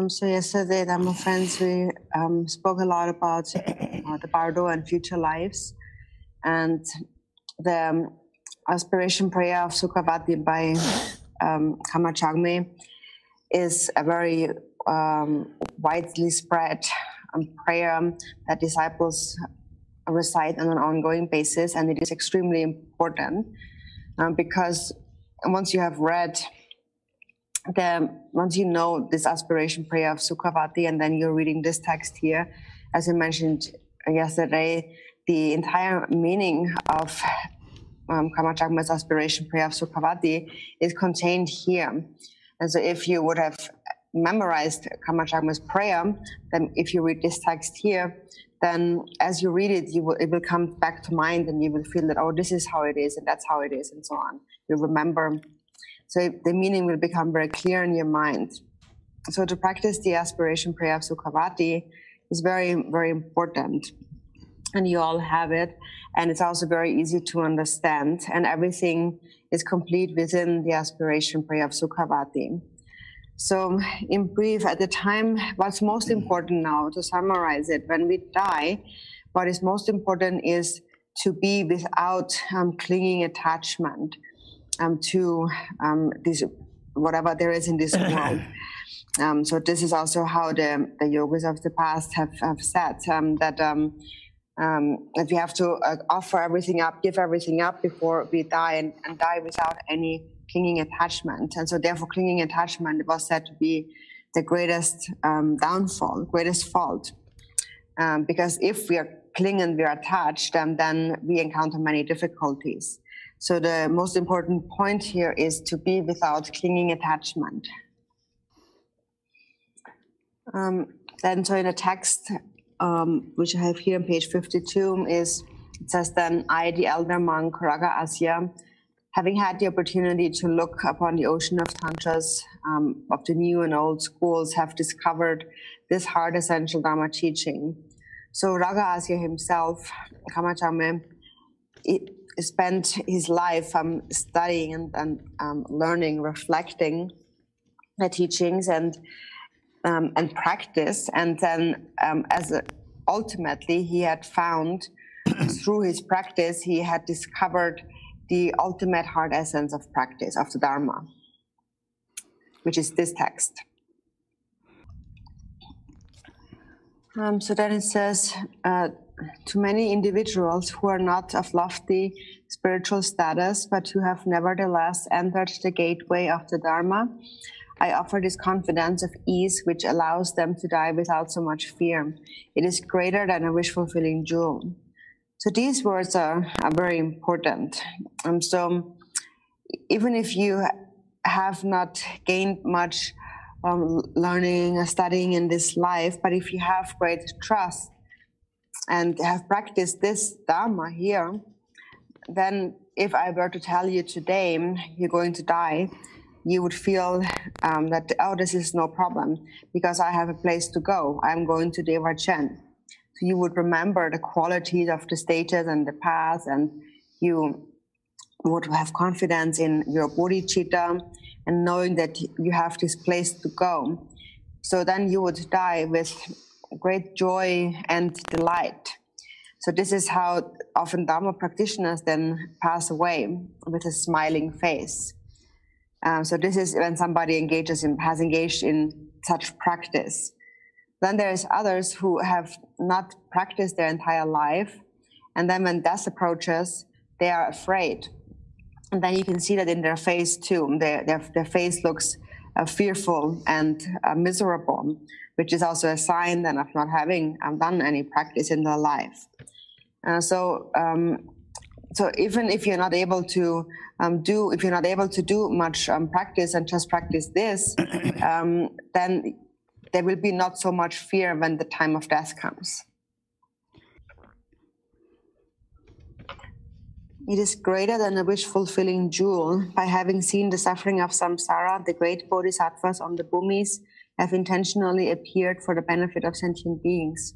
So yesterday, my friends, we spoke a lot about the Bardo and future lives, and the aspiration prayer of Sukhavati by Kamachagme is a very widely spread prayer that disciples recite on an ongoing basis, and it is extremely important because once you have read once you know this aspiration prayer of Sukhavati, and then you're reading this text here, as I mentioned yesterday, the entire meaning of Kamachagma's aspiration prayer of Sukhavati is contained here. And so if you would have memorized Kamachagma's prayer, then if you read this text here, then as you read it, it will come back to mind, and you will feel that, oh, this is how it is, and that's how it is, and so on. You'll remember. So the meaning will become very clear in your mind. So to practice the aspiration prayer of Sukhavati is very, very important. And you all have it. And it's also very easy to understand. And everything is complete within the aspiration prayer of Sukhavati. So in brief, at the time, what's most important now, to summarize it, when we die, what is most important is to be without clinging attachment to this, whatever there is in this world. So this is also how the yogis of the past have said, that we have to offer everything up, give everything up before we die, and die without any clinging attachment. And so therefore clinging attachment was said to be the greatest downfall, greatest fault. Because if we are clinging, we are attached, then we encounter many difficulties. So the most important point here is to be without clinging attachment. Then so in the text, which I have here on page 52, it says then, I, the elder monk Raga Asya, having had the opportunity to look upon the ocean of tantras of the new and old schools, have discovered this hard essential Dharma teaching. So Raga Asya himself, Kamachagme, spent his life studying and learning, reflecting the teachings and practice, and then ultimately he had found through his practice he had discovered the ultimate heart essence of practice of the Dharma, which is this text. So then it says, to many individuals who are not of lofty spiritual status, but who have nevertheless entered the gateway of the Dharma, I offer this confidence of ease which allows them to die without so much fear. It is greater than a wish-fulfilling jewel. So these words are very important. So even if you have not gained much learning or studying in this life, but if you have great trust and have practiced this Dharma here, then if I were to tell you today you're going to die, you would feel that, oh, this is no problem because I have a place to go. I'm going to Dzogchen. So you would remember the qualities of the stages and the path, and you would have confidence in your bodhicitta and knowing that you have this place to go. So then you would die with great joy and delight. So this is how often Dharma practitioners then pass away with a smiling face. So this is when somebody has engaged in such practice. Then there's others who have not practiced their entire life, and then when death approaches, they are afraid. And then you can see that in their face too. Their face looks fearful and miserable, which is also a sign then of not having done any practice in their life. So even if you're not able to do much practice and just practice this, then there will be not so much fear when the time of death comes. It is greater than a wish-fulfilling jewel. By having seen the suffering of samsara, the great bodhisattvas on the bhumis have intentionally appeared for the benefit of sentient beings.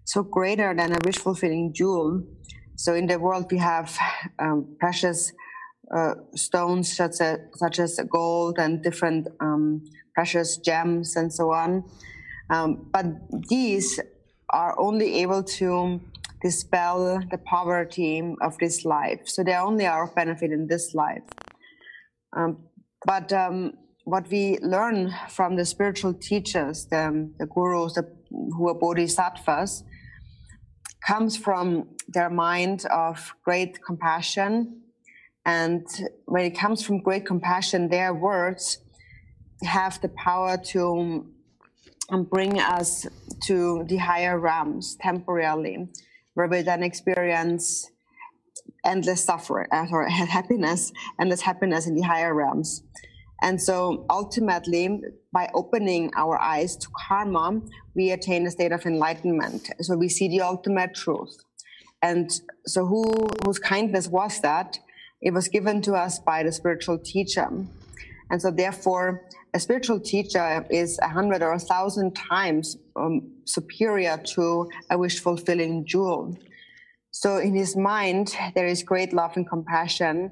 So greater than a wish-fulfilling jewel. So in the world we have precious stones such as gold and different precious gems and so on. But these are only able to dispel the poverty of this life. So they only are of benefit in this life. But what we learn from the spiritual teachers, the gurus who are bodhisattvas, comes from their mind of great compassion. And when it comes from great compassion, their words have the power to bring us to the higher realms temporarily, where we then experience endless suffering, or happiness, endless happiness in the higher realms. And so ultimately, by opening our eyes to karma, we attain a state of enlightenment. So we see the ultimate truth. And so whose kindness was that? It was given to us by the spiritual teacher. And so therefore, a spiritual teacher is 100 or 1,000 times superior to a wish-fulfilling jewel. So in his mind, there is great love and compassion.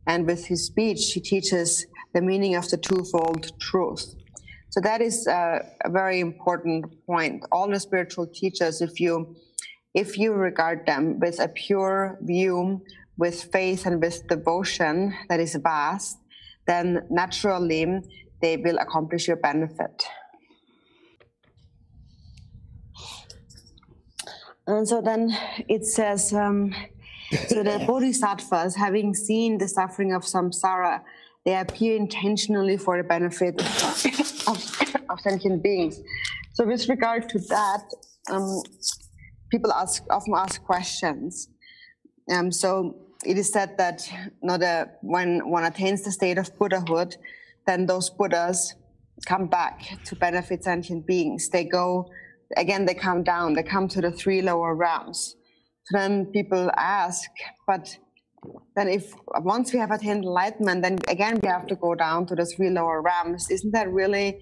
And with his speech, he teaches the meaning of the twofold truth. So that is a very important point. All the spiritual teachers, if you regard them with a pure view, with faith and with devotion that is vast, then naturally they will accomplish your benefit. And so then it says, so the bodhisattvas, having seen the suffering of samsara, they appear intentionally for the benefit of sentient beings. So with regard to that, people often ask questions. So it is said that when one attains the state of Buddhahood, then those Buddhas come back to benefit sentient beings. They come down, they come to the 3 lower realms. So then people ask, but then if once we have attained enlightenment, then again we have to go down to the 3 lower realms. Isn't that really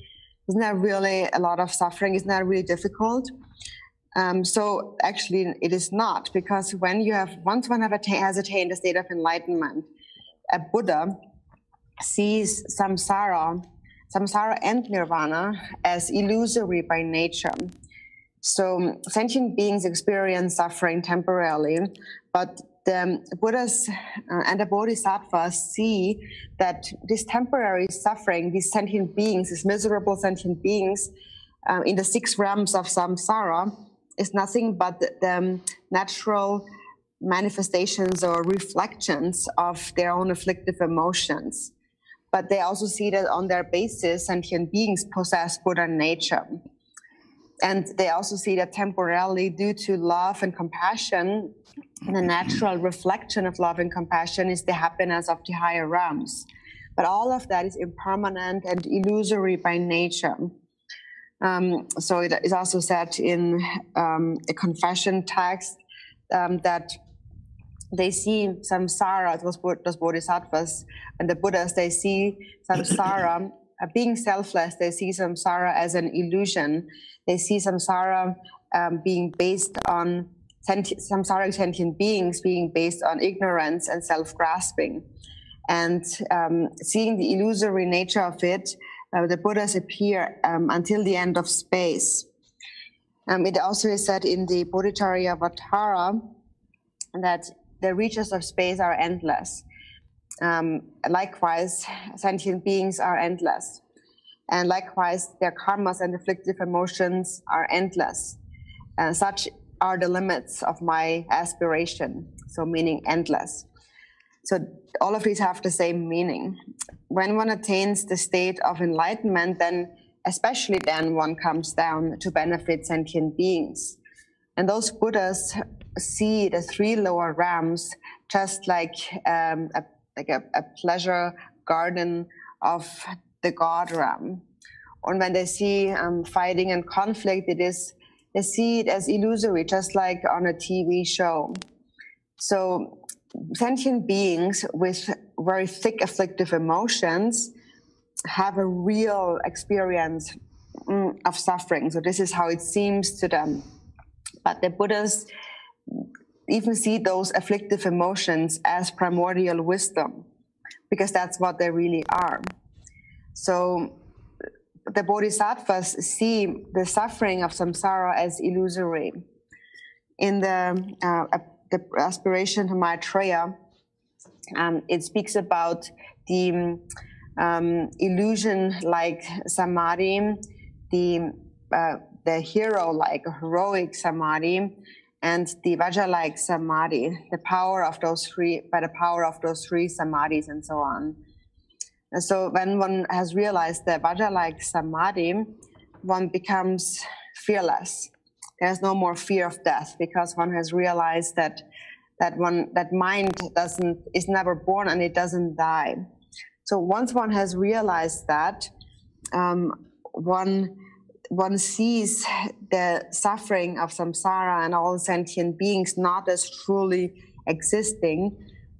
a lot of suffering? Isn't that really difficult? So actually it is not, because once one has attained a state of enlightenment, a Buddha sees samsara and nirvana as illusory by nature. So sentient beings experience suffering temporarily, but the Buddhas and the Bodhisattvas see that this temporary suffering, these sentient beings, these miserable sentient beings in the 6 realms of samsara, is nothing but the natural manifestations or reflections of their own afflictive emotions. But they also see that on their basis, sentient beings possess Buddha nature. And they also see that temporarily, due to love and compassion, the natural reflection of love and compassion is the happiness of the higher realms. But all of that is impermanent and illusory by nature. So it is also said in a confession text that they see samsara, those bodhisattvas and the Buddhas, they see samsara, being selfless, they see samsara as an illusion. They see samsara being based on samsaric sentient beings being based on ignorance and self-grasping. And seeing the illusory nature of it, the Buddhas appear until the end of space. It also is said in the Bodhicharyavatara that the reaches of space are endless. Likewise, sentient beings are endless. And likewise, their karmas and afflictive emotions are endless. Such are the limits of my aspiration, so meaning endless. So all of these have the same meaning. When one attains the state of enlightenment, then especially then one comes down to benefit sentient beings. And those Buddhas see the 3 lower realms just like a pleasure garden of the God realm. And when they see fighting and conflict, they see it as illusory, just like on a TV show. So sentient beings with very thick afflictive emotions have a real experience of suffering. So this is how it seems to them. But the Buddhas even see those afflictive emotions as primordial wisdom. because that's what they really are. So the bodhisattvas see the suffering of samsara as illusory. In the aspiration to Maitreya, it speaks about the illusion like samadhi, the hero-like, heroic samadhi, and the vajra-like samadhi, the power of those three, by the power of those three samadhis, and so on. And so when one has realized the vajra-like samadhi, one becomes fearless. There's no more fear of death, because one has realized that mind is never born and it doesn't die. So once one has realized that, one sees the suffering of samsara and all sentient beings not as truly existing,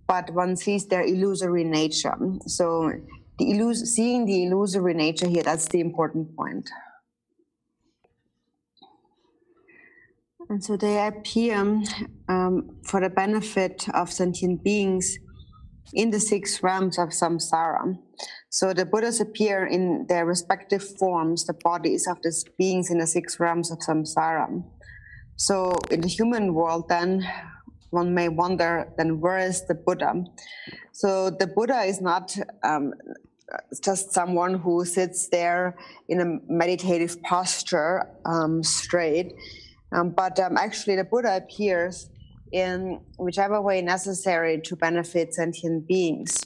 but one sees their illusory nature. So seeing the illusory nature here, that's the important point. And so they appear for the benefit of sentient beings in the 6 realms of samsara. So the Buddhas appear in their respective forms, the bodies of these beings in the 6 realms of samsara. So in the human world, then, one may wonder, then where is the Buddha? So the Buddha is not just someone who sits there in a meditative posture straight, but actually the Buddha appears in whichever way necessary to benefit sentient beings.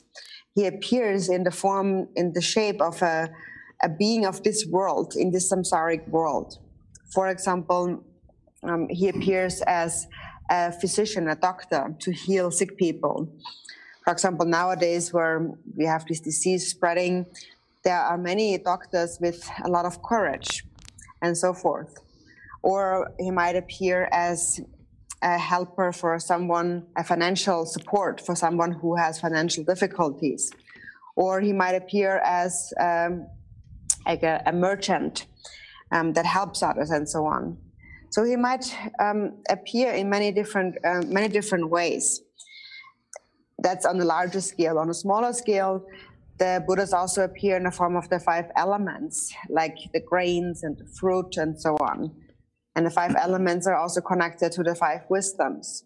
He appears in the shape of a being of this world, in this samsaric world. For example, he appears as a physician, a doctor, to heal sick people. For example, nowadays where we have this disease spreading, there are many doctors with a lot of courage and so forth. Or he might appear as a helper for someone, a financial support for someone who has financial difficulties. Or he might appear as like a merchant that helps others and so on. So he might appear in many different ways. That's on the larger scale. On a smaller scale, the Buddhas also appear in the form of the 5 elements, like the grains and the fruit and so on. And the 5 elements are also connected to the 5 wisdoms.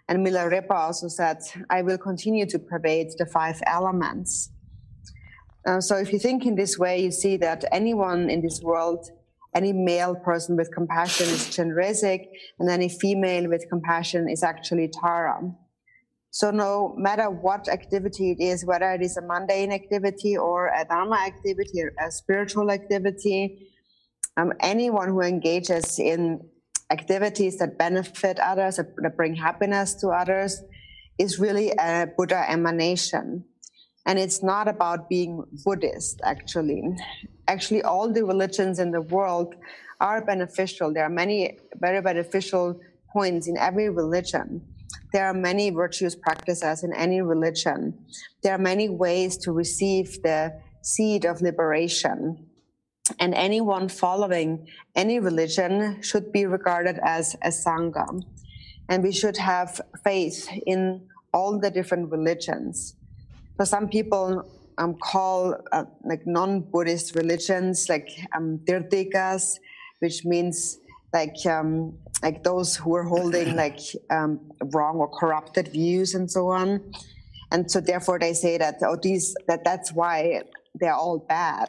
And Milarepa also said, I will continue to pervade the 5 elements. So if you think in this way, you see that anyone in this world, any male person with compassion is Chenrezig, and any female with compassion is actually Tara. So no matter what activity it is, whether it is a mundane activity or a dharma activity or a spiritual activity, anyone who engages in activities that benefit others, that bring happiness to others, is really a Buddha emanation. And it's not about being Buddhist, actually. Actually, all the religions in the world are beneficial. There are many very beneficial points in every religion. There are many virtuous practices in any religion. There are many ways to receive the seed of liberation. And anyone following any religion should be regarded as a Sangha. And we should have faith in all the different religions. So some people call like non-Buddhist religions like Tirthikas, which means like those who are holding like wrong or corrupted views and so on. And so therefore they say that that's why they're all bad.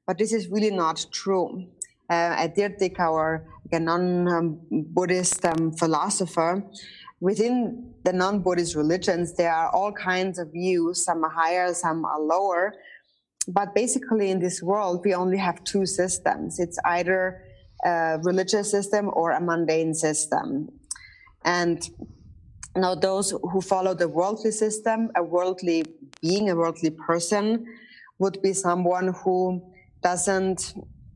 But this is really not true. A Tirthika, or a non-Buddhist philosopher, within the non-Buddhist religions, there are all kinds of views. Some are higher, some are lower. But basically in this world, we only have 2 systems. It's either a religious system or a mundane system. And now those who follow the worldly system, a worldly being, a worldly person, would be someone who doesn't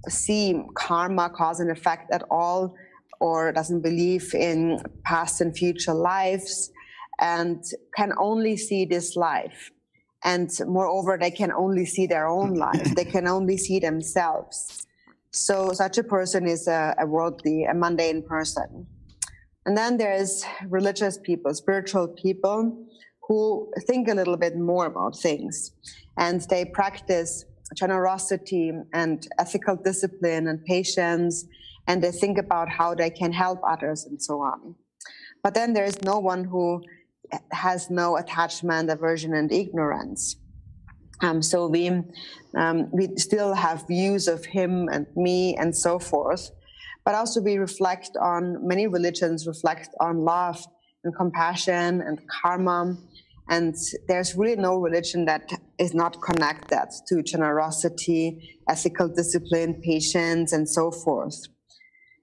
see karma, cause and effect at all, or doesn't believe in past and future lives, and can only see this life. And moreover, they can only see their own life. They can only see themselves. So such a person is a worldly, a mundane person. And then there's religious people, spiritual people, who think a little bit more about things, and they practice generosity and ethical discipline and patience, and they think about how they can help others and so on. But then there is no one who has no attachment, aversion, and ignorance. So we still have views of him and me and so forth, but also we reflect on, many religions reflect on love and compassion and karma, and there's really no religion that is not connected to generosity, ethical discipline, patience, and so forth.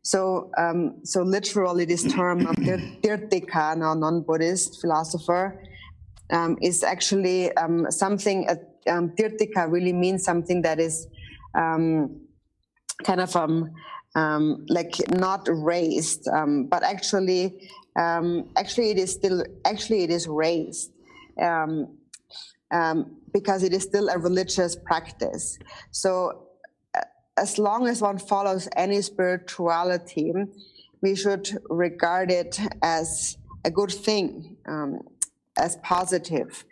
So literally this term of Tirthika, now non-Buddhist philosopher, is actually something, Tirthika really means something that is kind of like not raised, but actually it is still, it is raised, because it is still a religious practice. So as long as one follows any spirituality, we should regard it as a good thing, as positive,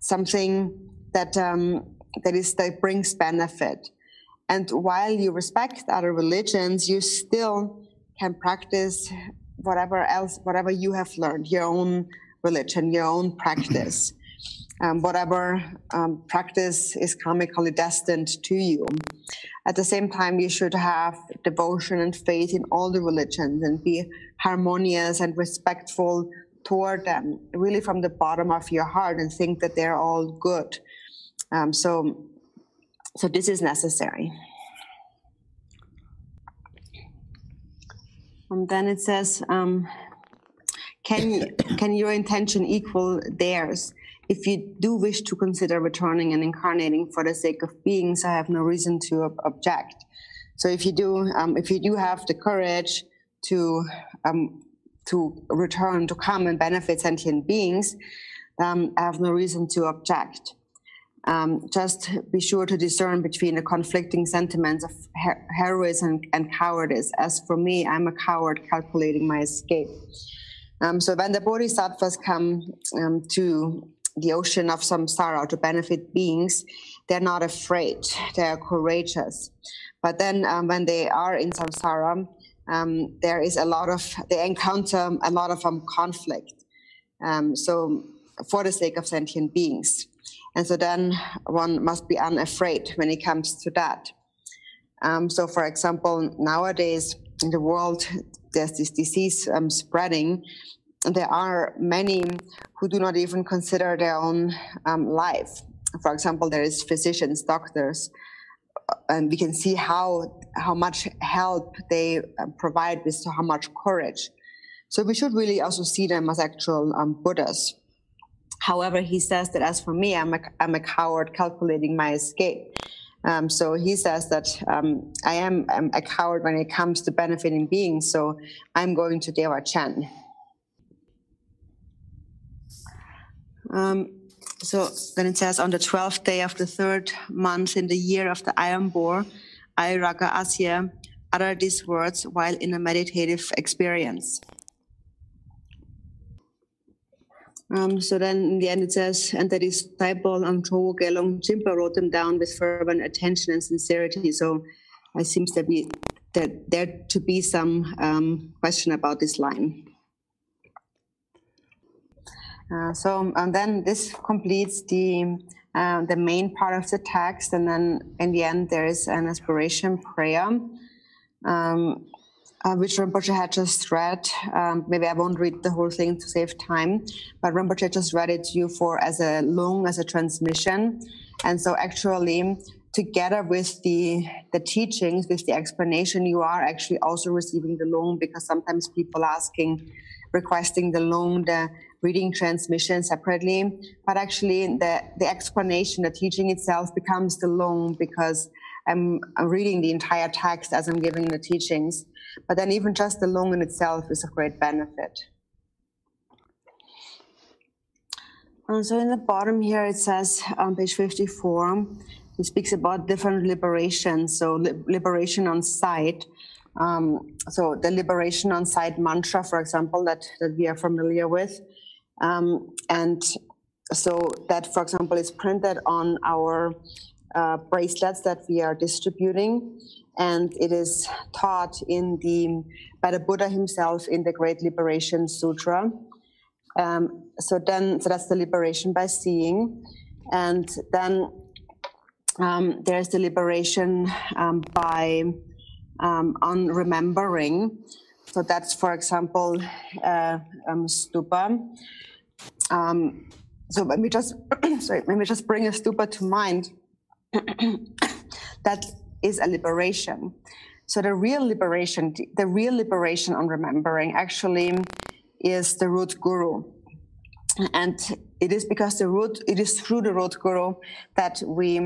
something that that brings benefit. And while you respect other religions, you still can practice whatever you have learned, your own religion, your own practice, whatever practice is karmically destined to you. At the same time, you should have devotion and faith in all the religions and be harmonious and respectful toward them, really from the bottom of your heart, and think that they're all good. So this is necessary. And then it says, can your intention equal theirs? If you do wish to consider returning and incarnating for the sake of beings, I have no reason to object. So if you do have the courage to return, to come and benefit sentient beings, I have no reason to object. Just be sure to discern between the conflicting sentiments of heroism and cowardice. As for me, I'm a coward calculating my escape. So when the bodhisattvas come to the ocean of samsara to benefit beings, they're not afraid, they are courageous. But then when they are in samsara, there is they encounter a lot of conflict. So for the sake of sentient beings. And so then one must be unafraid when it comes to that. So for example, nowadays in the world, there's this disease spreading. And there are many who do not even consider their own life. For example, there is physicians, doctors, and we can see how much help they provide with so how much courage. So we should really also see them as actual Buddhas. However, he says that as for me, I'm a coward calculating my escape. So he says that I am a coward when it comes to benefiting beings, so I'm going to Dzogchen. So then it says, on the 12th day of the 3rd month in the year of the Iron Boar, I, Raga Asya, uttered these words while in a meditative experience. So then in the end it says, and the disciple Amcho Gelong Jimpa wrote them down with fervent attention and sincerity. So it seems that there to be some question about this line. And then this completes the main part of the text, and then in the end there is an aspiration prayer, which Rinpoche had just read. Maybe I won't read the whole thing to save time, but Rinpoche just read it to you as a transmission. And so actually, together with the teachings, with the explanation, you are actually also receiving the long, because sometimes people requesting the long, the reading transmission separately, but actually the explanation, the teaching itself becomes the long, because I'm reading the entire text as I'm giving the teachings. But then even just the long in itself is of great benefit. So in the bottom here it says on page 54, it speaks about different liberations. So liberation on sight. So the liberation on sight mantra, for example, that we are familiar with. And so that, for example, is printed on our bracelets that we are distributing, and it is taught by the Buddha himself in the Great Liberation Sutra. So that's the liberation by seeing, and then there's the liberation by on remembering. So that's, for example, stupa. So let me just bring a stupa to mind. That is a liberation. So the real liberation on remembering actually is the root guru. And it is because it is through the root guru that we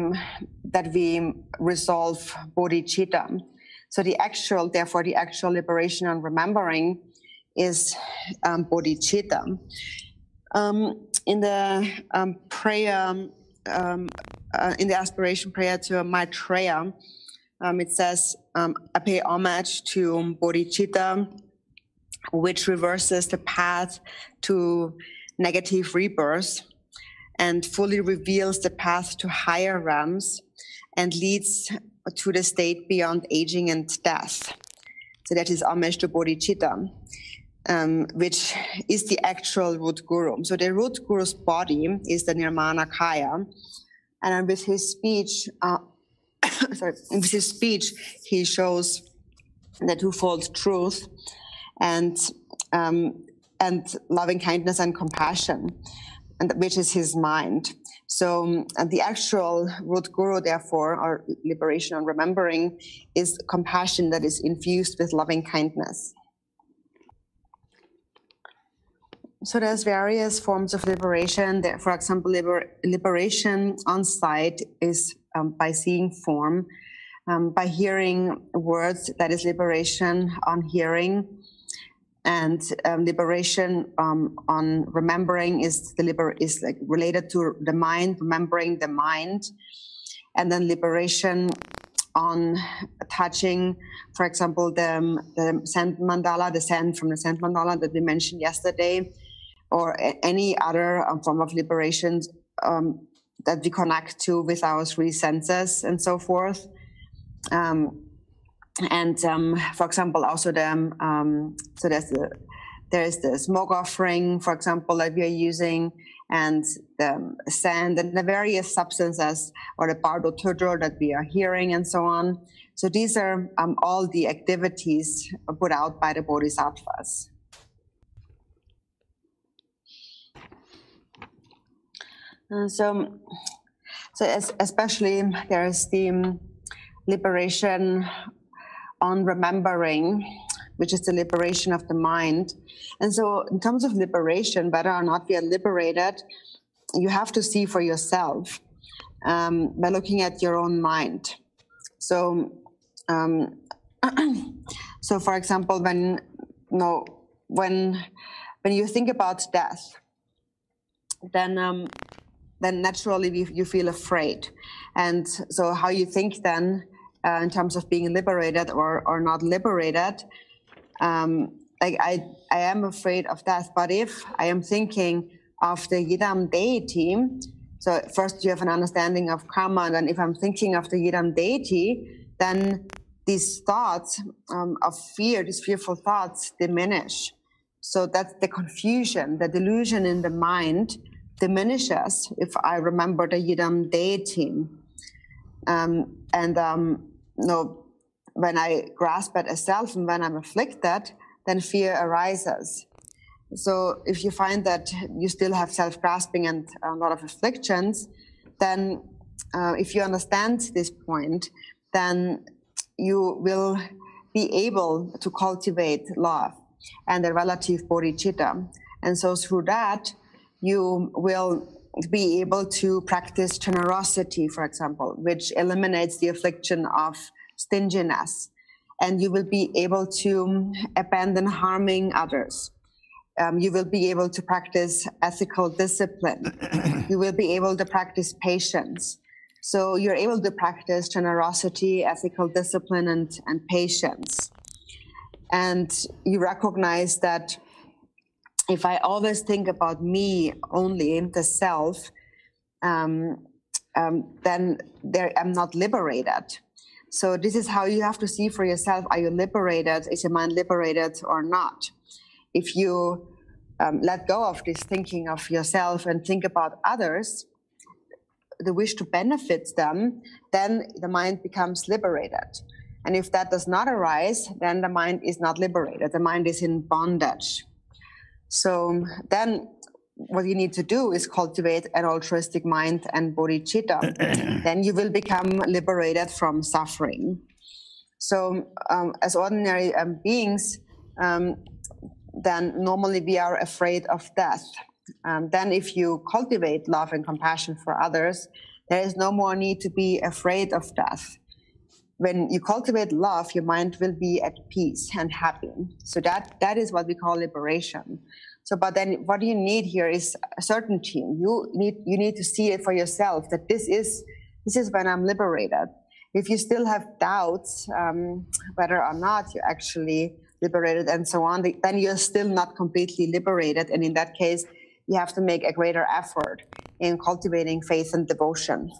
resolve bodhicitta. So therefore the actual liberation on remembering is bodhicitta. In the prayer, in the aspiration prayer to Maitreya, it says, I pay homage to bodhicitta, which reverses the path to negative rebirth and fully reveals the path to higher realms and leads to the state beyond aging and death. So that is homage to bodhicitta, which is the actual root guru. So the root guru's body is the Nirmanakaya, and with his speech, he shows the twofold truth and loving kindness and compassion, and which is his mind. So the actual root guru, therefore, or liberation on remembering, is compassion that is infused with loving kindness. So there's various forms of liberation. For example, liberation on sight is by seeing form. By hearing words, that is liberation on hearing. And liberation on remembering is like related to the mind, remembering the mind. And then liberation on touching, for example, the sand mandala, the sand from the sand mandala that we mentioned yesterday, or any other form of liberation that we connect to with our three senses and so forth. For example, also so there is the smoke offering, for example, that we are using, and the sand and the various substances, or the bardo tudro that we are hearing, and so on. So these are all the activities put out by the bodhisattvas. So especially there is the liberation on remembering, which is the liberation of the mind. And so in terms of liberation, whether or not we are liberated, you have to see for yourself by looking at your own mind. So, so for example, when you think about death, then naturally you feel afraid. And so how you think then in terms of being liberated or not liberated, like I am afraid of death, but if I am thinking of the Yidam deity, so first you have an understanding of karma, and then if I'm thinking of the Yidam deity, then these thoughts of fear, these fearful thoughts diminish. So that's the confusion, the delusion in the mind diminishes if I remember the Yidam deity. When I grasp at a self and when I'm afflicted, then fear arises. So if you find that you still have self-grasping and a lot of afflictions, then if you understand this point, then you will be able to cultivate love and the relative bodhicitta. And so through that, you will be able to practice generosity, for example, which eliminates the affliction of stinginess. And you will be able to abandon harming others. You will be able to practice ethical discipline. You will be able to practice patience. So you're able to practice generosity, ethical discipline, and patience. And you recognize that if I always think about me only, the self, then I'm not liberated. So this is how you have to see for yourself: are you liberated? Is your mind liberated or not? If you let go of this thinking of yourself and think about others, the wish to benefit them, then the mind becomes liberated. And if that does not arise, then the mind is not liberated. The mind is in bondage. So then what you need to do is cultivate an altruistic mind and bodhicitta. Then you will become liberated from suffering. So as ordinary beings, then normally we are afraid of death. Then if you cultivate love and compassion for others, there is no more need to be afraid of death. When you cultivate love, your mind will be at peace and happy. So that is what we call liberation. So, but then what you need here is certainty. You need to see it for yourself, that this is when I'm liberated. If you still have doubts whether or not you're actually liberated and so on, then you're still not completely liberated. And in that case, you have to make a greater effort in cultivating faith and devotion.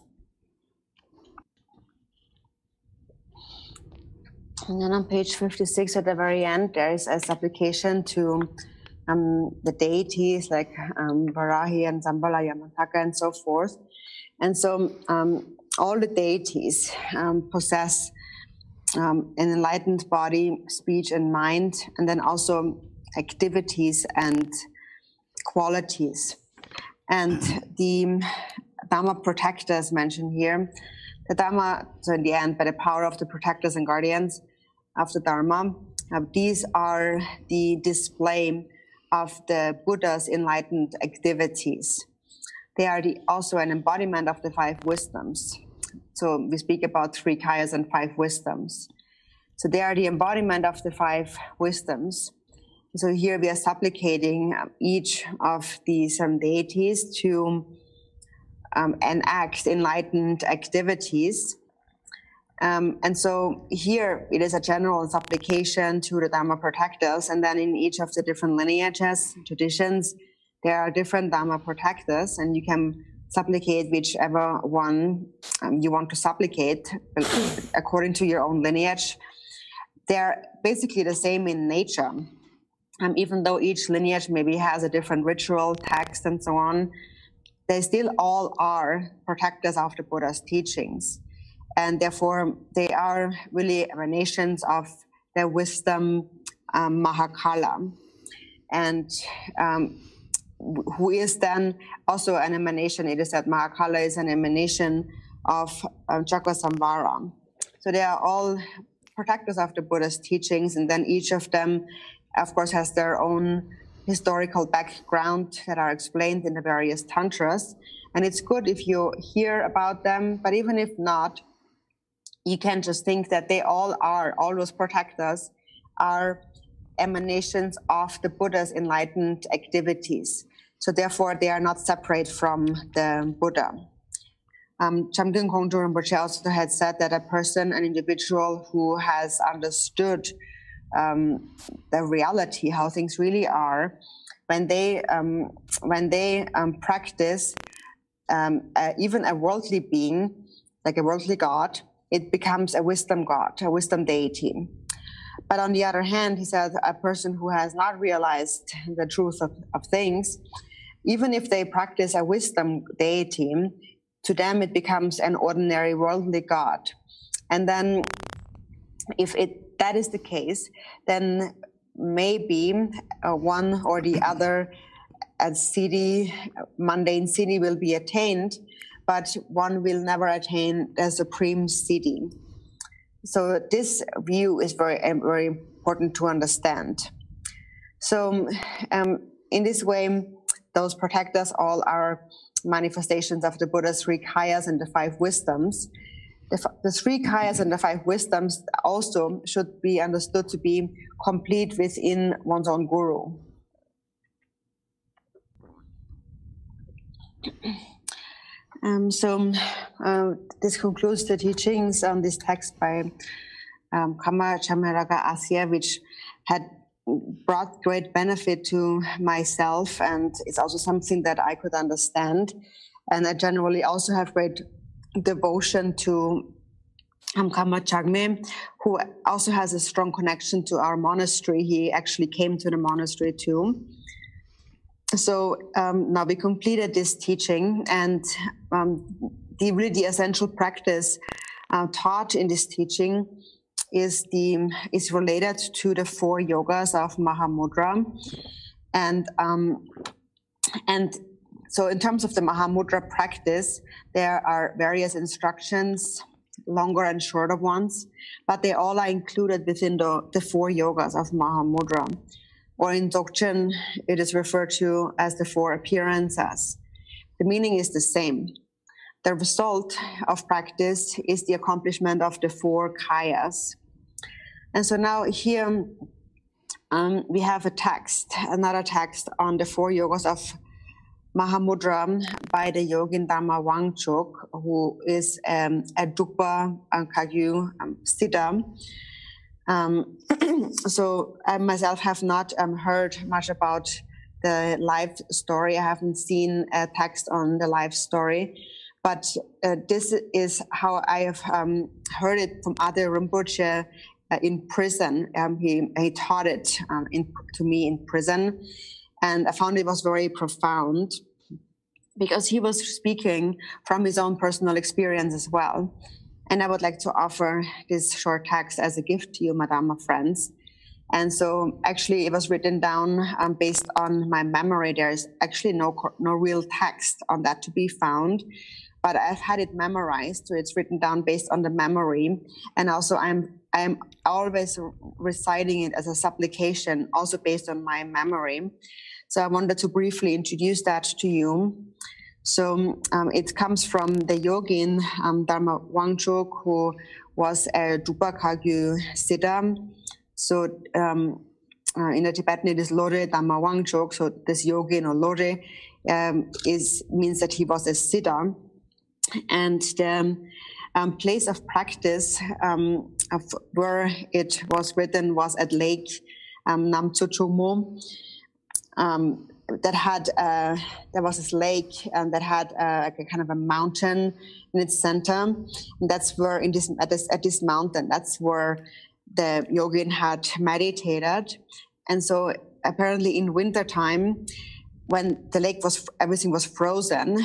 And then on page 56 at the very end, there is a supplication to the deities like Varahi and Zambala, Yamataka, and so forth. And so all the deities possess an enlightened body, speech, and mind, and then also activities and qualities. And the Dharma protectors mentioned here, the Dharma, so in the end, by the power of the protectors and guardians of the Dharma, these are the display of the Buddha's enlightened activities. They are also an embodiment of the 5 wisdoms. So we speak about 3 kayas and 5 wisdoms. So they are the embodiment of the 5 wisdoms. So here we are supplicating each of these deities to enact enlightened activities. And so here it is a general supplication to the Dharma protectors, and then in each of the different lineages, traditions, there are different Dharma protectors, and you can supplicate whichever one you want to supplicate according to your own lineage. They're basically the same in nature. Even though each lineage maybe has a different ritual, text, and so on, they still all are protectors of the Buddha's teachings. And therefore, they are really emanations of their wisdom, Mahakala. And who is then also an emanation, it is that Mahakala is an emanation of Chakra-samvara. So they are all protectors of the Buddha's teachings, and then each of them, of course, has their own historical background that are explained in the various tantras. And it's good if you hear about them, but even if not, you can just think that they all those protectors are emanations of the Buddha's enlightened activities. So therefore, they are not separate from the Buddha. Chamdung Kongtrul Rinpoche also had said that a person, an individual who has understood the reality, how things really are, when they practice even a worldly being, like a worldly god, it becomes a wisdom god, a wisdom deity. But on the other hand, he said, a person who has not realized the truth of things, even if they practice a wisdom deity, to them it becomes an ordinary worldly god. And then if that is the case, then maybe one or the other mundane siddhi will be attained, but one will never attain the supreme siddhi. So this view is very, very important to understand. So in this way, those protectors all are manifestations of the Buddha's 3 kayas and the 5 wisdoms. The 3 kayas and the 5 wisdoms also should be understood to be complete within one's own guru. This concludes the teachings on this text by Kama Chamaraga Asya, which had brought great benefit to myself, and it's also something that I could understand. And I generally also have great devotion to Kama Chagme, who also has a strong connection to our monastery. He actually came to the monastery too. So now we completed this teaching, and the essential practice taught in this teaching is related to the 4 yogas of Mahamudra, and so in terms of the Mahamudra practice, there are various instructions, longer and shorter ones, but they all are included within the 4 yogas of Mahamudra. Or in Dzogchen, it is referred to as the 4 appearances. The meaning is the same. The result of practice is the accomplishment of the 4 kayas. And so now here we have another text on the 4 yogas of Mahamudra by the yogin Dhamma Wangchuk, who is a Drukpa Kagyu Siddha. So I myself have not heard much about the life story. I haven't seen a text on the life story, but this is how I have heard it from other Rinpoche in prison. He taught it to me in prison, and I found it was very profound because he was speaking from his own personal experience as well. And I would like to offer this short text as a gift to you, Madama friends. And so actually it was written down based on my memory. There's actually no real text on that to be found, but I've had it memorized. So it's written down based on the memory. And also I'm always reciting it as a supplication, also based on my memory. So I wanted to briefly introduce that to you. So it comes from the yogin Dharma Wangchuk, who was a Drupa Kagyu Siddha. So in the Tibetan it is Lore Dharma Wangchuk. So this yogin or Lore means that he was a Siddha. And the place of practice of where it was written was at Lake Namtsochomo. There was this lake that had a kind of a mountain in its center. And that's where at this mountain, that's where the yogin had meditated. And so apparently in wintertime, when the lake everything was frozen,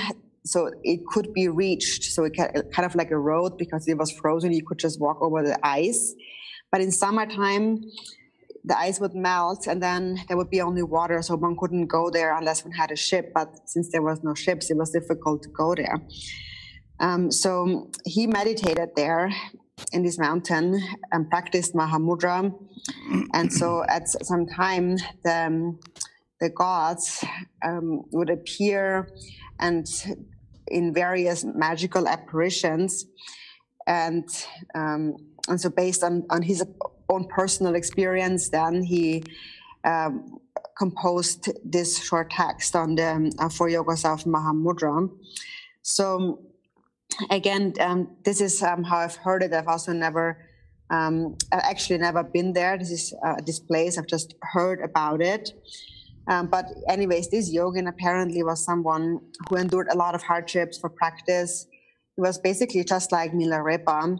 so it could be reached. So it kind of like a road, because it was frozen, you could just walk over the ice. But in summertime, the ice would melt, and then there would be only water, so one couldn't go there unless one had a ship. But since there was no ships, it was difficult to go there. So he meditated there in this mountain and practiced Mahamudra. And so at some time, the gods would appear and in various magical apparitions. And so based on his own personal experience, then he composed this short text on the 4 yogas of Mahamudra. So again, this is how I've heard it. I've also actually never been there. This is this place. I've just heard about it. But anyways, this yogin apparently was someone who endured a lot of hardships for practice. He was basically just like Milarepa,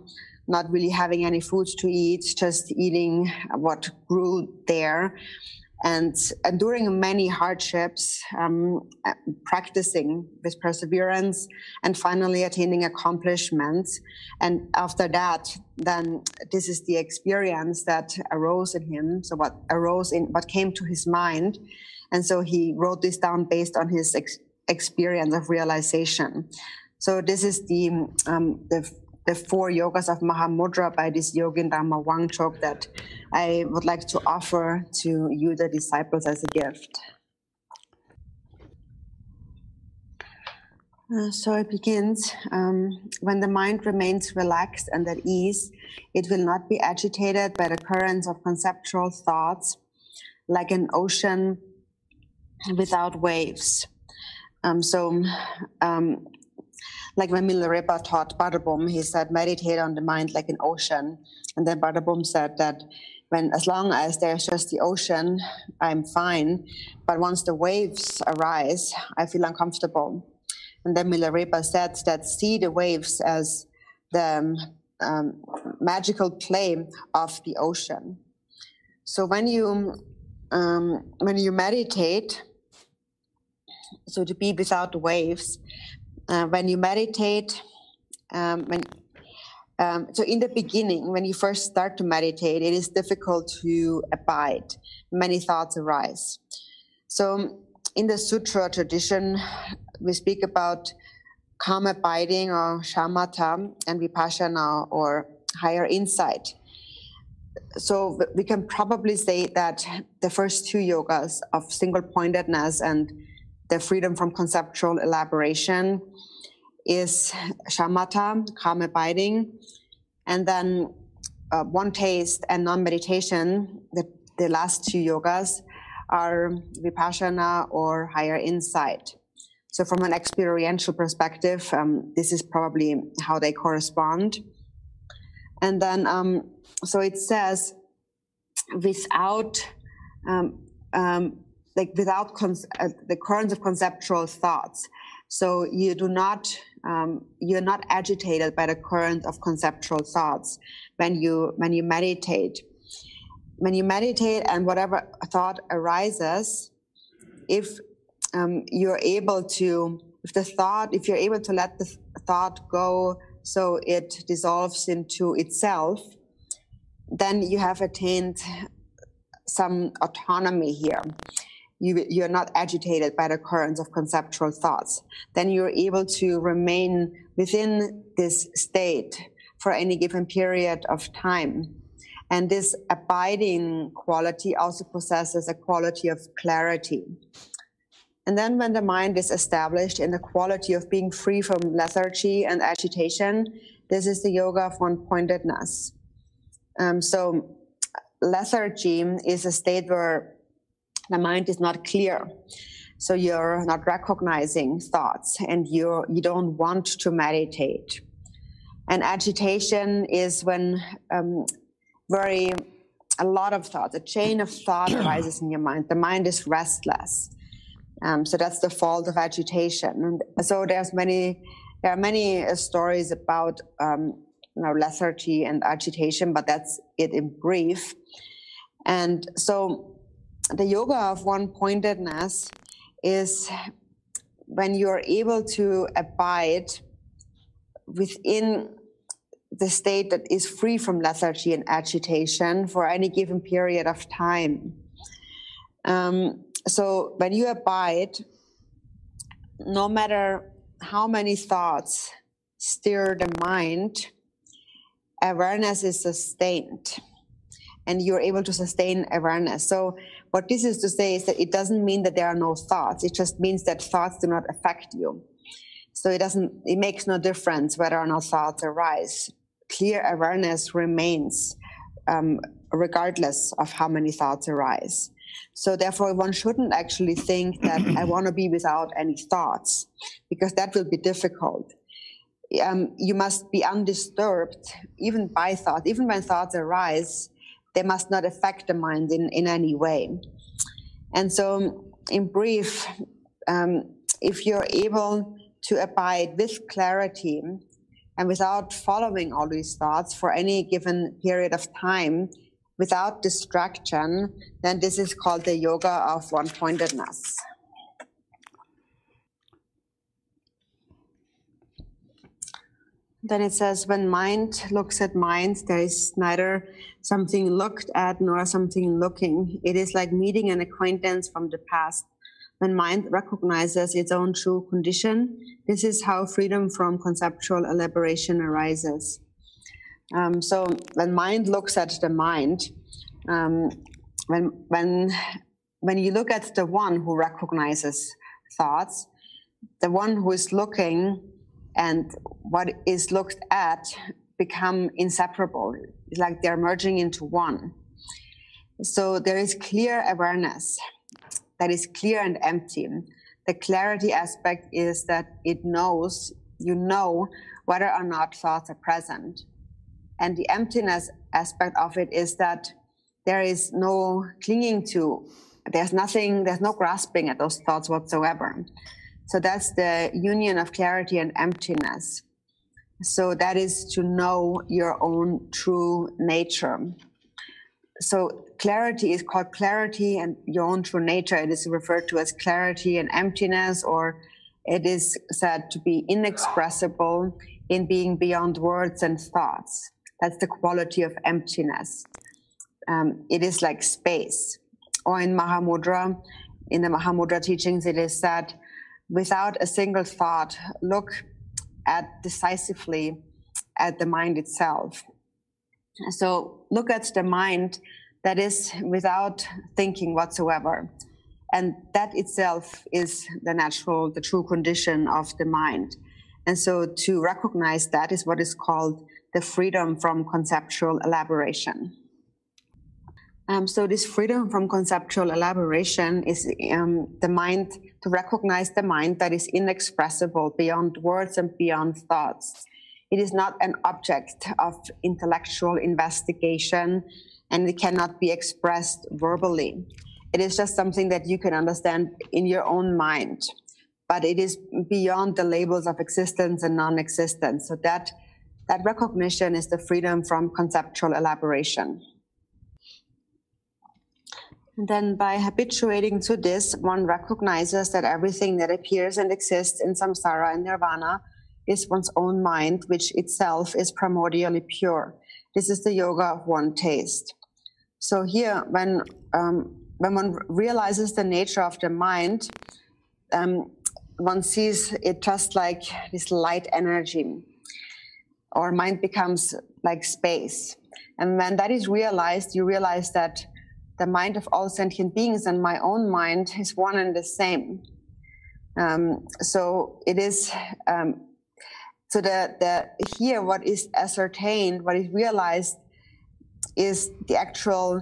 not really having any food to eat, just eating what grew there, and enduring many hardships, practicing with perseverance, and finally attaining accomplishments. And after that, then this is the experience that arose in him. So what came to his mind. And so he wrote this down based on his experience of realization. So this is the 4 yogas of Mahamudra by this yogin Dhamma Wangchuk that I would like to offer to you, the disciples, as a gift. So it begins, when the mind remains relaxed and at ease, it will not be agitated by the currents of conceptual thoughts, like an ocean without waves. Like when Milarepa taught Badabum, he said, meditate on the mind like an ocean. And then Badabum said that as long as there's just the ocean, I'm fine. But once the waves arise, I feel uncomfortable. And then Milarepa said that see the waves as the magical play of the ocean. So when you meditate, so to be without the waves, when you meditate, so in the beginning, when you first start to meditate, it is difficult to abide. Many thoughts arise. So in the sutra tradition, we speak about calm abiding or shamatha and vipassana or higher insight. So we can probably say that the first two yogas of single-pointedness and the freedom from conceptual elaboration is shamatha, calm abiding, and then one taste and non-meditation, the last two yogas, are vipassana or higher insight. So from an experiential perspective, this is probably how they correspond. And then, so it says, without the currents of conceptual thoughts. So you're not agitated by the current of conceptual thoughts when you meditate. When you meditate and whatever thought arises, if you're able to let the thought go so it dissolves into itself, then you have attained some autonomy here. You're not agitated by the currents of conceptual thoughts. Then you're able to remain within this state for any given period of time. And this abiding quality also possesses a quality of clarity. And then when the mind is established in the quality of being free from lethargy and agitation, this is the yoga of one-pointedness. So lethargy is a state where the mind is not clear. So you're not recognizing thoughts and you don't want to meditate. And agitation is when a lot of thoughts, a chain of thought arises in your mind. The mind is restless. So that's the fault of agitation. And so there are many stories about lethargy and agitation, but that's it in brief. And so the yoga of one-pointedness is when you're able to abide within the state that is free from lethargy and agitation for any given period of time. So when you abide, no matter how many thoughts stir the mind, awareness is sustained. And you're able to sustain awareness. So what this is to say is that it doesn't mean that there are no thoughts. It just means that thoughts do not affect you. So it makes no difference whether or not thoughts arise. Clear awareness remains regardless of how many thoughts arise. So therefore, one shouldn't actually think that I want to be without any thoughts, because that will be difficult. You must be undisturbed, even by thought. Even when thoughts arise, they must not affect the mind in any way. And so, in brief, if you're able to abide with clarity and without following all these thoughts for any given period of time, without distraction, then this is called the yoga of one-pointedness. Then it says, when mind looks at mind, there is neither something looked at nor something looking. It is like meeting an acquaintance from the past. When mind recognizes its own true condition, this is how freedom from conceptual elaboration arises. So when mind looks at the mind, when you look at the one who recognizes thoughts, the one who is looking and what is looked at become inseparable. It's like they're merging into one. So there is clear awareness that is clear and empty. The clarity aspect is that it knows, you know whether or not thoughts are present. And the emptiness aspect of it is that there is no clinging to, there's no grasping at those thoughts whatsoever. So that's the union of clarity and emptiness. So that is to know your own true nature. So clarity is called clarity and your own true nature. It is referred to as clarity and emptiness, or it is said to be inexpressible in being beyond words and thoughts. That's the quality of emptiness. It is like space. Or in Mahamudra, in the Mahamudra teachings, it is said, without a single thought, look decisively at the mind itself. So look at the mind that is without thinking whatsoever. And that itself is the true condition of the mind. And so to recognize that is what is called the freedom from conceptual elaboration. So this freedom from conceptual elaboration is the mind, to recognize the mind that is inexpressible beyond words and beyond thoughts. It is not an object of intellectual investigation, and it cannot be expressed verbally. It is just something that you can understand in your own mind, but it is beyond the labels of existence and non-existence. So that recognition is the freedom from conceptual elaboration. And then by habituating to this, one recognizes that everything that appears and exists in samsara and nirvana is one's own mind, which itself is primordially pure. This is the yoga of one taste. So here, when one realizes the nature of the mind, one sees it just like this light energy, or mind becomes like space. And when that is realized, you realize that the mind of all sentient beings and my own mind is one and the same. So it is, so here what is ascertained, what is realized, is the actual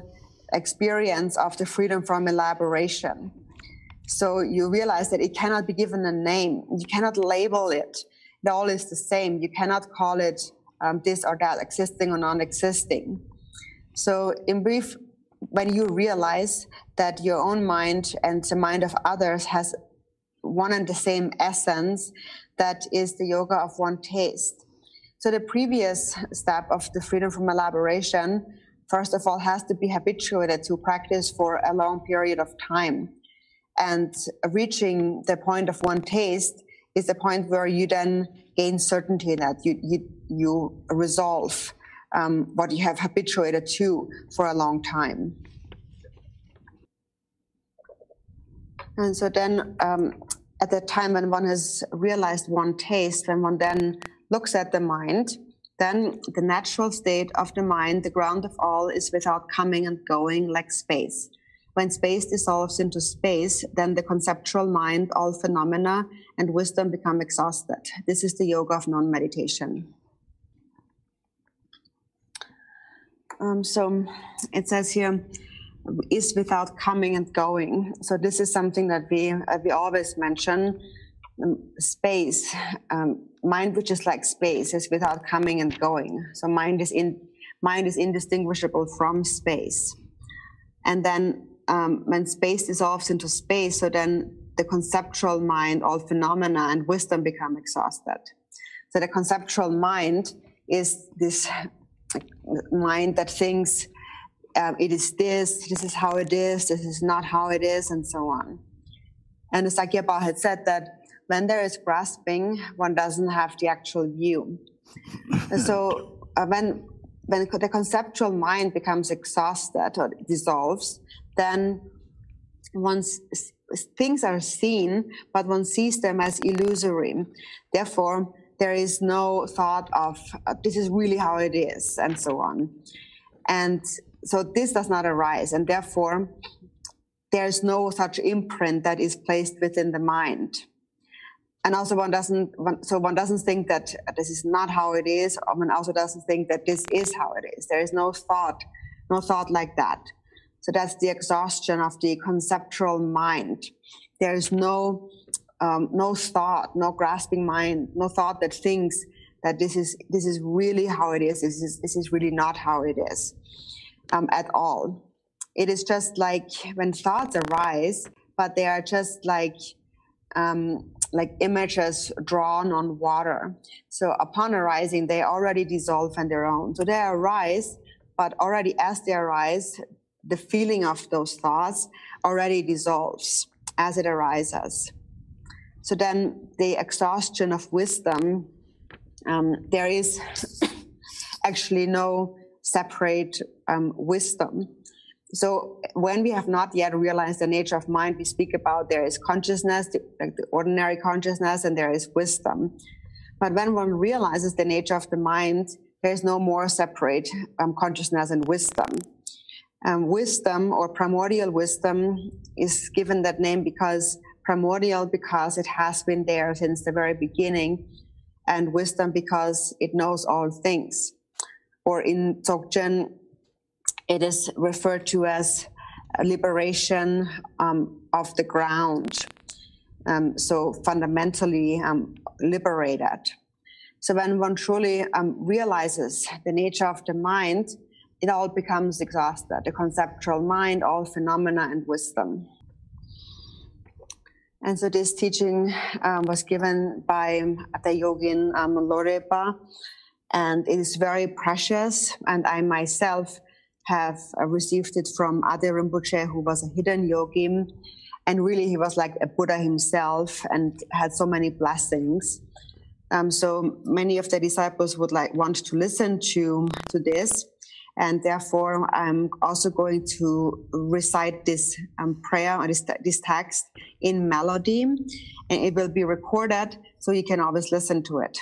experience of the freedom from elaboration. So you realize that it cannot be given a name. You cannot label it. It all is the same. You cannot call it this or that, existing or non-existing. So in brief, when you realize that your own mind and the mind of others has one and the same essence, that is the yoga of one taste. So the previous step of the freedom from elaboration, first of all, has to be habituated to practice for a long period of time. And reaching the point of one taste is the point where you then gain certainty, that you resolve what you have habituated to for a long time. And so then at the time when one has realized one taste, when one then looks at the mind, then the natural state of the mind, the ground of all, is without coming and going, like space. When space dissolves into space, then the conceptual mind, all phenomena and wisdom become exhausted. This is the yoga of non-meditation. So it says here, is without coming and going. So this is something that we always mention. Space, mind, which is like space, is without coming and going. So mind is indistinguishable from space. And then when space dissolves into space, so then the conceptual mind, all phenomena and wisdom become exhausted. So the conceptual mind is this mind that thinks it is this is how it is, this is not how it is, and so on. And the Sakyapa had said that when there is grasping, one doesn't have the actual view. So when the conceptual mind becomes exhausted or dissolves, then once things are seen, but one sees them as illusory. Therefore, there is no thought of this is really how it is, and so on. And so this does not arise, and therefore there is no such imprint that is placed within the mind. And also one doesn't think that this is not how it is, or one also doesn't think that this is how it is. There is no thought like that. So that's the exhaustion of the conceptual mind. There is no thought, no grasping mind, no thought that thinks that this is really how it is. This is really not how it is at all. it is just like when thoughts arise, but they are just like images drawn on water. So upon arising, they already dissolve on their own. So they arise, but already as they arise, the feeling of those thoughts already dissolves as it arises. So then the exhaustion of wisdom, there is actually no separate wisdom. So when we have not yet realized the nature of mind, we speak about there is consciousness, like the ordinary consciousness, and there is wisdom. But when one realizes the nature of the mind, there is no more separate consciousness and wisdom. Wisdom or primordial wisdom is given that name because primordial because it has been there since the very beginning, and wisdom because it knows all things. Or in Dzogchen, it is referred to as liberation of the ground. So fundamentally liberated. So when one truly realizes the nature of the mind, it all becomes exhausted. The conceptual mind, all phenomena and wisdom. And so this teaching was given by the yogin Lorepa, and it is very precious. And I myself have received it from Ade Rinpoche, who was a hidden yogi, and really he was like a Buddha himself and had so many blessings. So many of the disciples would want to listen to this, and therefore I'm also going to recite this prayer or this text in melody, and it will be recorded so you can always listen to it.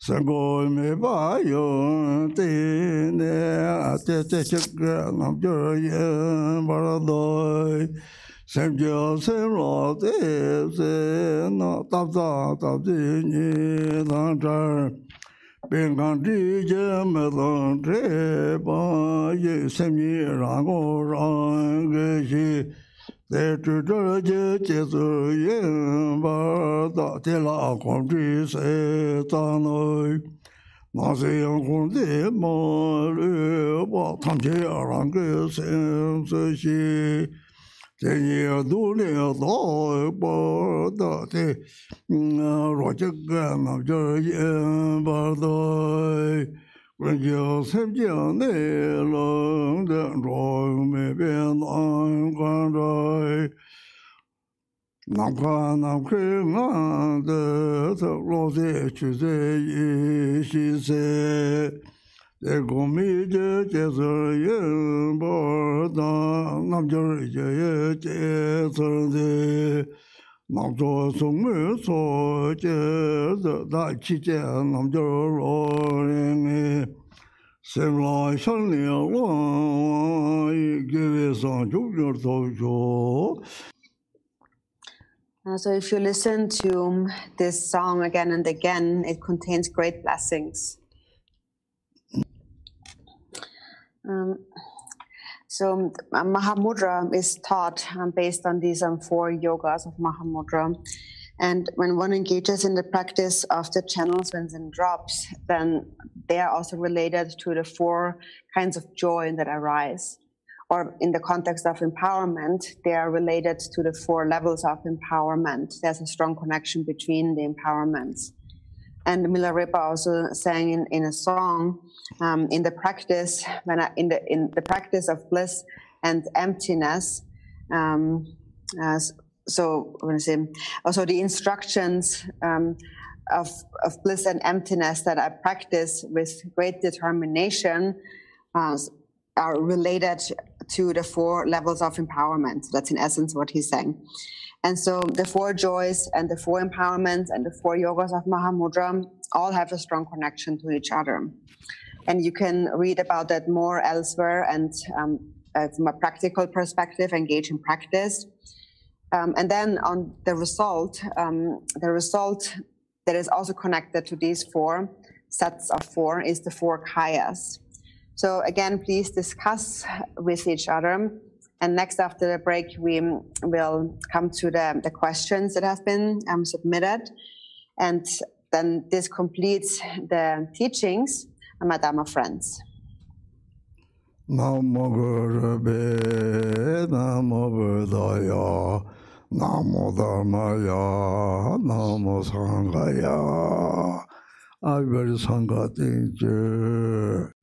Sangol me ba yo te ne te chik nam jo ye baradoi sem jo sem lo te se no tap ji ni dan jar ben gan ji je me don tre ba ye sem ni rang go rang ge ji de tu de je zu ye ba da te la kong ji se ta noi na se yang kong de mo le ba tam je rang ge sen se xi de ye du le do ba da te ro je ge na je ye ba doi when you sem je ne long de ro me bien an quan doi nam kwa nam kri ma de lo de chu de yi shi se de go mi je ye ba da nam je ye je de nam zo song me so je da chi je nam jo lo ne sem lai shan li lo ge san ju yo to jo. So if you listen to this song again and again, it contains great blessings. So Mahamudra is taught based on these 4 yogas of Mahamudra. And when one engages in the practice of the channels, winds and drops, then they are also related to the 4 kinds of joy that arise. Or in the context of empowerment, they are related to the 4 levels of empowerment. There's a strong connection between the empowerments. And Milarepa also sang in a song, in the practice, in the practice of bliss and emptiness. So I'm going to say, also the instructions of bliss and emptiness that I practice with great determination are related to the 4 levels of empowerment. That's in essence what he's saying. And so the 4 joys and the 4 empowerments and the 4 yogas of Mahamudra all have a strong connection to each other. And you can read about that more elsewhere and from a practical perspective, engage in practice. And then on the result that is also connected to these 4 sets of 4 is the 4 kayas. So again, please discuss with each other And next, after the break, we will come to the questions that have been submitted. And then this completes the teachings, my Dharma friends. Namo Gurave, Namo Buddhaya, Namo Dharmaya, Namo Sanghaya. I will Sangha Teacher.